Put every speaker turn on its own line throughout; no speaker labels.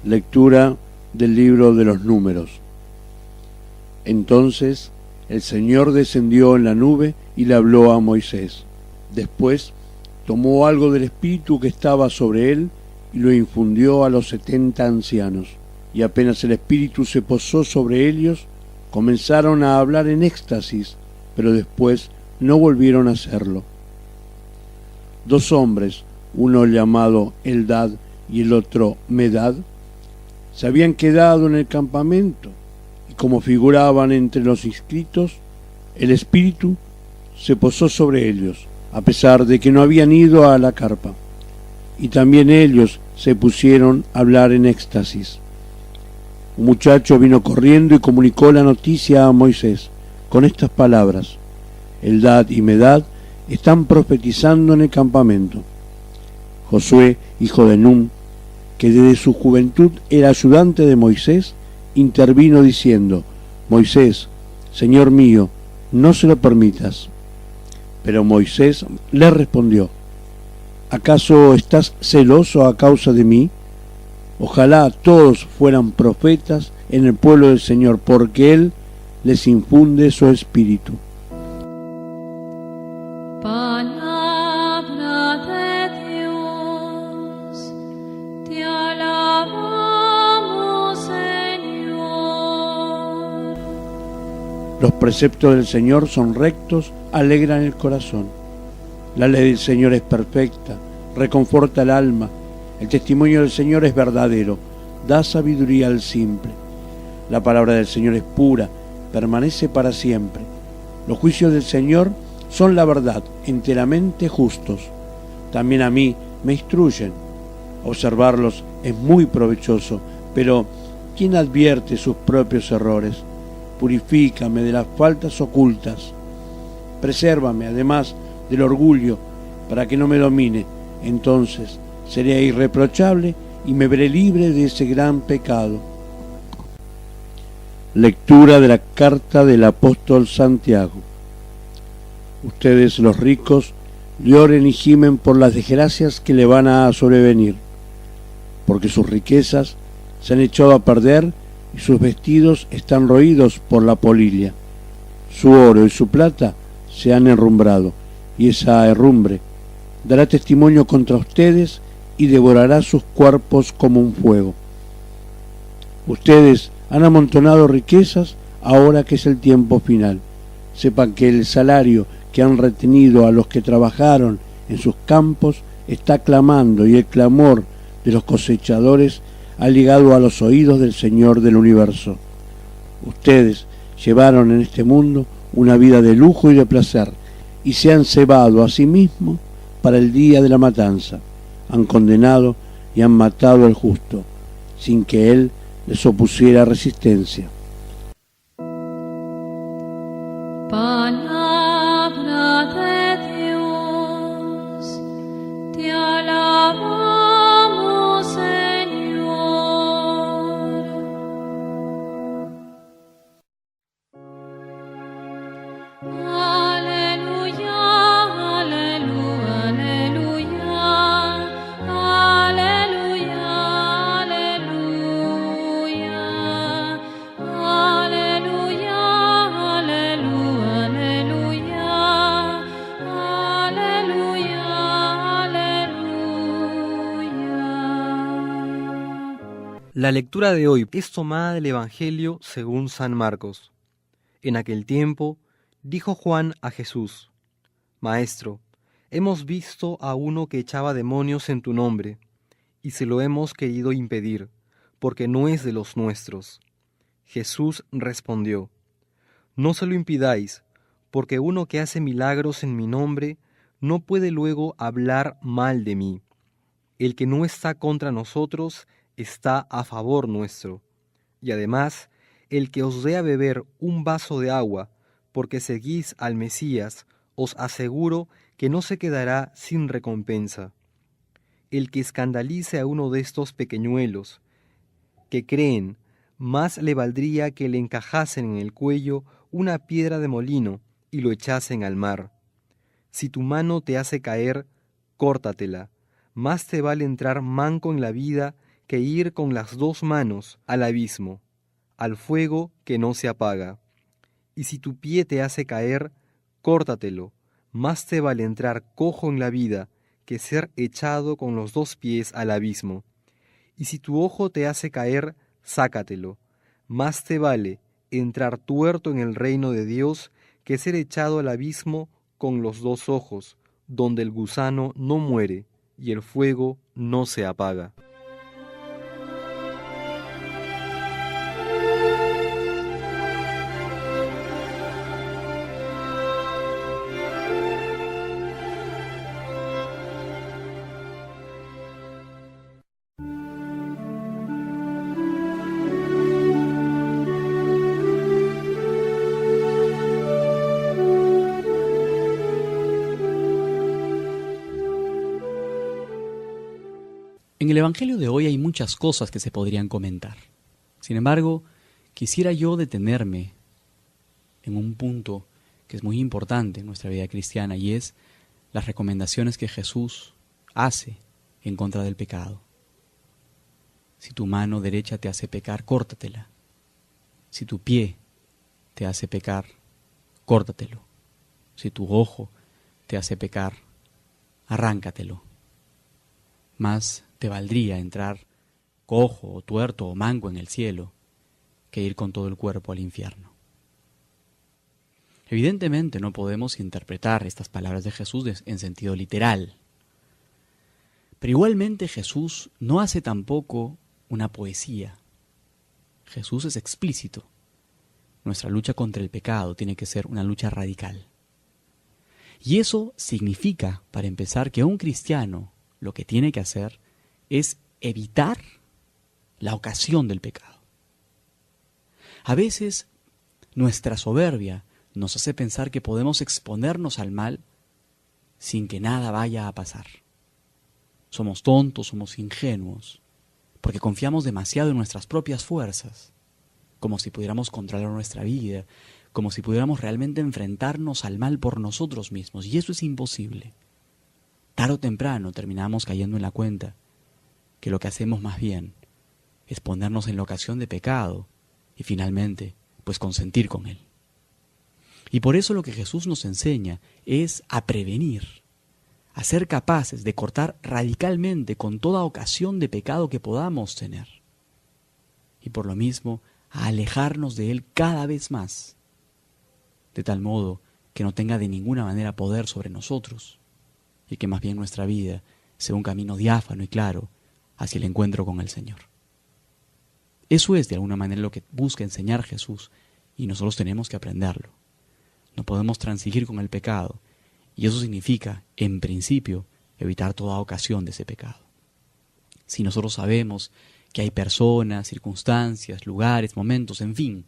Lectura del libro de los Números. Entonces el Señor descendió en la nube y le habló a Moisés. Después tomó algo del espíritu que estaba sobre él y lo infundió a los 70 ancianos. Y apenas el espíritu se posó sobre ellos, comenzaron a hablar en éxtasis, pero después no volvieron a hacerlo. 2 hombres, uno llamado Eldad y el otro Medad, se habían quedado en el campamento, y como figuraban entre los inscritos, el espíritu se posó sobre ellos, a pesar de que no habían ido a la carpa, y también ellos se pusieron a hablar en éxtasis. Un muchacho vino corriendo y comunicó la noticia a Moisés con estas palabras: Eldad y Medad están profetizando en el campamento. Josué, hijo de Nun, que desde su juventud era ayudante de Moisés, intervino diciendo: Moisés, Señor mío, no se lo permitas. Pero Moisés le respondió: ¿acaso estás celoso a causa de mí? Ojalá todos fueran profetas en el pueblo del Señor, porque Él les infunde su espíritu.
Palabra de Dios, te alabamos, Señor.
Los preceptos del Señor son rectos, alegran el corazón. La ley del Señor es perfecta, reconforta el alma. El testimonio del Señor es verdadero, da sabiduría al simple. La palabra del Señor es pura, permanece para siempre. Los juicios del Señor son la verdad, enteramente justos. También a mí me instruyen. Observarlos es muy provechoso, pero ¿quién advierte sus propios errores? Purifícame de las faltas ocultas. Presérvame, además, del orgullo, para que no me domine. Entonces seré irreprochable y me veré libre de ese gran pecado. Lectura de la carta del apóstol Santiago. Ustedes, los ricos, lloren y gimen por las desgracias que le van a sobrevenir, porque sus riquezas se han echado a perder y sus vestidos están roídos por la polilla. Su oro y su plata se han herrumbrado, y esa herrumbre dará testimonio contra ustedes y devorará sus cuerpos como un fuego. Ustedes han amontonado riquezas ahora que es el tiempo final. Sepan que el salario que han retenido a los que trabajaron en sus campos está clamando, y el clamor de los cosechadores ha llegado a los oídos del Señor del universo. Ustedes llevaron en este mundo una vida de lujo y de placer, y se han cebado a sí mismos para el día de la matanza. Han condenado y han matado al justo, sin que él les opusiera resistencia.
Palabra de Dios, te alabamos, Señor. Aleluya, aleluya, aleluya, aleluya, aleluya, aleluya, aleluya, aleluya.
La lectura de hoy es tomada del Evangelio según San Marcos. En aquel tiempo dijo Juan a Jesús: Maestro, hemos visto a uno que echaba demonios en tu nombre, y se lo hemos querido impedir, porque no es de los nuestros. Jesús respondió: No se lo impidáis, porque uno que hace milagros en mi nombre no puede luego hablar mal de mí. El que no está contra nosotros está a favor nuestro. Y además, el que os dé a beber un vaso de agua, porque seguís al Mesías, os aseguro que no se quedará sin recompensa. El que escandalice a uno de estos pequeñuelos que creen, más le valdría que le encajasen en el cuello una piedra de molino y lo echasen al mar. Si tu mano te hace caer, córtatela. Más te vale entrar manco en la vida que ir con las 2 manos al abismo, al fuego que no se apaga. Y si tu pie te hace caer, córtatelo. Más te vale entrar cojo en la vida que ser echado con los 2 pies al abismo. Y si tu ojo te hace caer, sácatelo. Más te vale entrar tuerto en el reino de Dios que ser echado al abismo con los 2 ojos, donde el gusano no muere y el fuego no se apaga.
En el Evangelio de hoy hay muchas cosas que se podrían comentar. Sin embargo, quisiera yo detenerme en un punto que es muy importante en nuestra vida cristiana y es las recomendaciones que Jesús hace en contra del pecado. Si tu mano derecha te hace pecar, córtatela. Si tu pie te hace pecar, córtatelo. Si tu ojo te hace pecar, arráncatelo. Más te valdría entrar cojo o tuerto o manco en el cielo que ir con todo el cuerpo al infierno. Evidentemente no podemos interpretar estas palabras de Jesús en sentido literal. Pero igualmente Jesús no hace tampoco una poesía. Jesús es explícito. Nuestra lucha contra el pecado tiene que ser una lucha radical. Y eso significa, para empezar, que un cristiano lo que tiene que hacer es evitar la ocasión del pecado. A veces nuestra soberbia nos hace pensar que podemos exponernos al mal sin que nada vaya a pasar. Somos tontos, somos ingenuos, porque confiamos demasiado en nuestras propias fuerzas, como si pudiéramos controlar nuestra vida, como si pudiéramos realmente enfrentarnos al mal por nosotros mismos, y eso es imposible. Tarde o temprano terminamos cayendo en la cuenta que lo que hacemos más bien es ponernos en la ocasión de pecado y finalmente, pues consentir con él. Y por eso lo que Jesús nos enseña es a prevenir, a ser capaces de cortar radicalmente con toda ocasión de pecado que podamos tener. Y por lo mismo, a alejarnos de él cada vez más, de tal modo que no tenga de ninguna manera poder sobre nosotros, y que más bien nuestra vida sea un camino diáfano y claro hacia el encuentro con el Señor. Eso es de alguna manera lo que busca enseñar Jesús, y nosotros tenemos que aprenderlo. No podemos transigir con el pecado, y eso significa, en principio, evitar toda ocasión de ese pecado. Si nosotros sabemos que hay personas, circunstancias, lugares, momentos, en fin,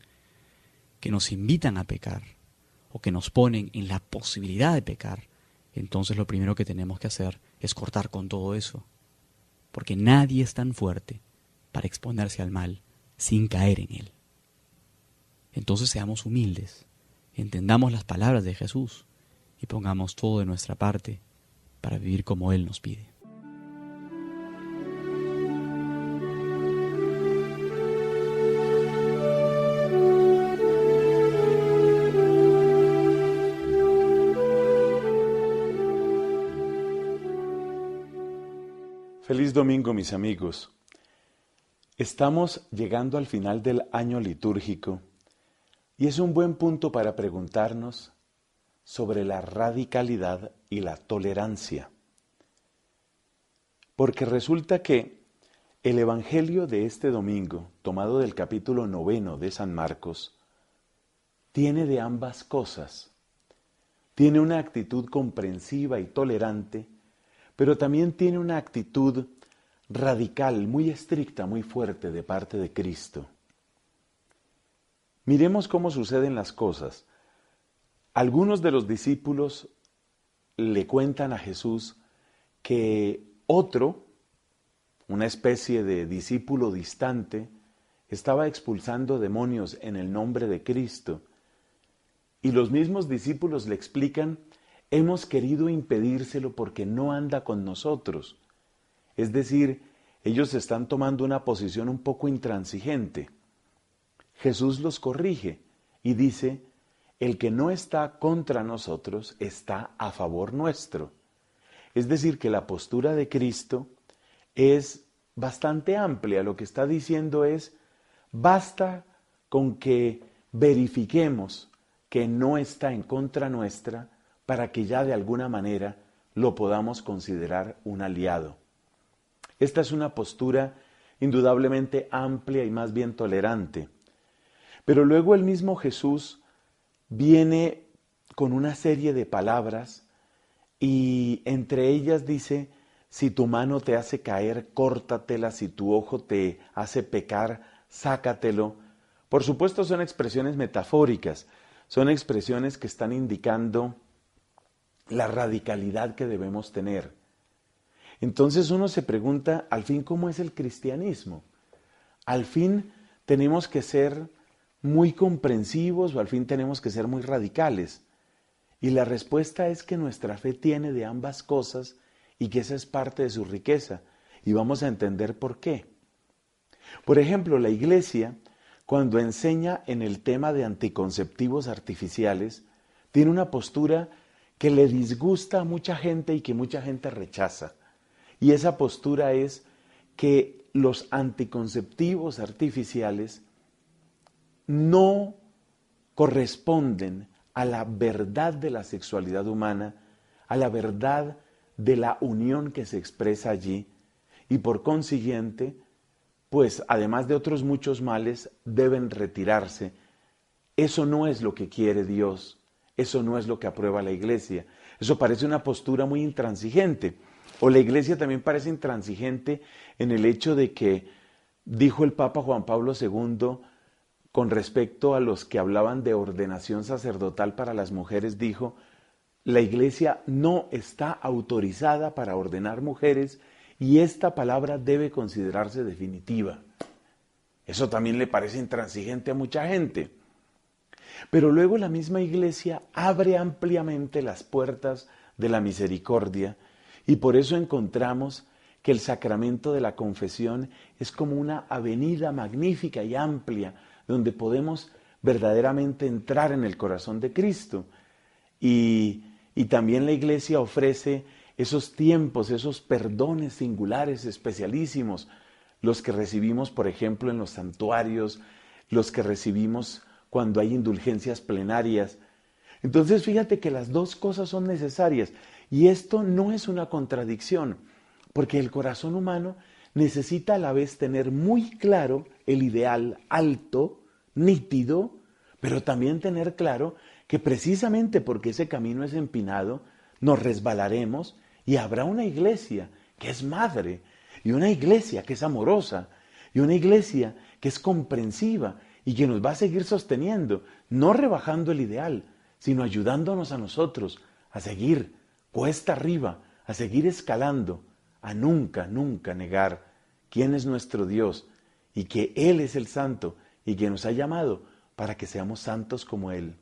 que nos invitan a pecar, o que nos ponen en la posibilidad de pecar, entonces lo primero que tenemos que hacer es cortar con todo eso, porque nadie es tan fuerte para exponerse al mal sin caer en él. Entonces seamos humildes, entendamos las palabras de Jesús y pongamos todo de nuestra parte para vivir como Él nos pide.
Feliz domingo, mis amigos. Estamos llegando al final del año litúrgico y es un buen punto para preguntarnos sobre la radicalidad y la tolerancia. Porque resulta que el Evangelio de este domingo, tomado del capítulo 9 de San Marcos, tiene de ambas cosas. Tiene una actitud comprensiva y tolerante, pero también tiene una actitud radical, muy estricta, muy fuerte de parte de Cristo. Miremos cómo suceden las cosas. Algunos de los discípulos le cuentan a Jesús que otro, una especie de discípulo distante, estaba expulsando demonios en el nombre de Cristo. Y los mismos discípulos le explican: hemos querido impedírselo porque no anda con nosotros. Es decir, ellos están tomando una posición un poco intransigente. Jesús los corrige y dice, el que no está contra nosotros está a favor nuestro. Es decir, que la postura de Cristo es bastante amplia. Lo que está diciendo es, basta con que verifiquemos que no está en contra nuestra para que ya de alguna manera lo podamos considerar un aliado. Esta es una postura indudablemente amplia y más bien tolerante. Pero luego el mismo Jesús viene con una serie de palabras y entre ellas dice, si tu mano te hace caer, córtatela, si tu ojo te hace pecar, sácatelo. Por supuesto son expresiones metafóricas, son expresiones que están indicando la radicalidad que debemos tener. Entonces uno se pregunta, al fin, ¿cómo es el cristianismo? Al fin tenemos que ser muy comprensivos o al fin tenemos que ser muy radicales. Y la respuesta es que nuestra fe tiene de ambas cosas y que esa es parte de su riqueza. Y vamos a entender por qué. Por ejemplo, la Iglesia, cuando enseña en el tema de anticonceptivos artificiales, tiene una postura que le disgusta a mucha gente y que mucha gente rechaza. Y esa postura es que los anticonceptivos artificiales no corresponden a la verdad de la sexualidad humana, a la verdad de la unión que se expresa allí, y por consiguiente, pues además de otros muchos males, deben retirarse. Eso no es lo que quiere Dios, eso no es lo que aprueba la Iglesia. Eso parece una postura muy intransigente. O la Iglesia también parece intransigente en el hecho de que, dijo el Papa Juan Pablo II, con respecto a los que hablaban de ordenación sacerdotal para las mujeres, dijo, la Iglesia no está autorizada para ordenar mujeres y esta palabra debe considerarse definitiva. Eso también le parece intransigente a mucha gente. Pero luego la misma Iglesia abre ampliamente las puertas de la misericordia y por eso encontramos que el sacramento de la confesión es como una avenida magnífica y amplia donde podemos verdaderamente entrar en el corazón de Cristo. Y también la Iglesia ofrece esos tiempos, esos perdones singulares, especialísimos, los que recibimos, por ejemplo, en los santuarios, los que recibimos cuando hay indulgencias plenarias. Entonces, fíjate que las dos cosas son necesarias y esto no es una contradicción, porque el corazón humano necesita a la vez tener muy claro el ideal alto, nítido, pero también tener claro que precisamente porque ese camino es empinado, nos resbalaremos y habrá una iglesia que es madre, y una iglesia que es amorosa, y una iglesia que es comprensiva y que nos va a seguir sosteniendo, no rebajando el ideal, sino ayudándonos a nosotros a seguir cuesta arriba, a seguir escalando, a nunca, nunca negar quién es nuestro Dios y que Él es el Santo y que nos ha llamado para que seamos santos como Él.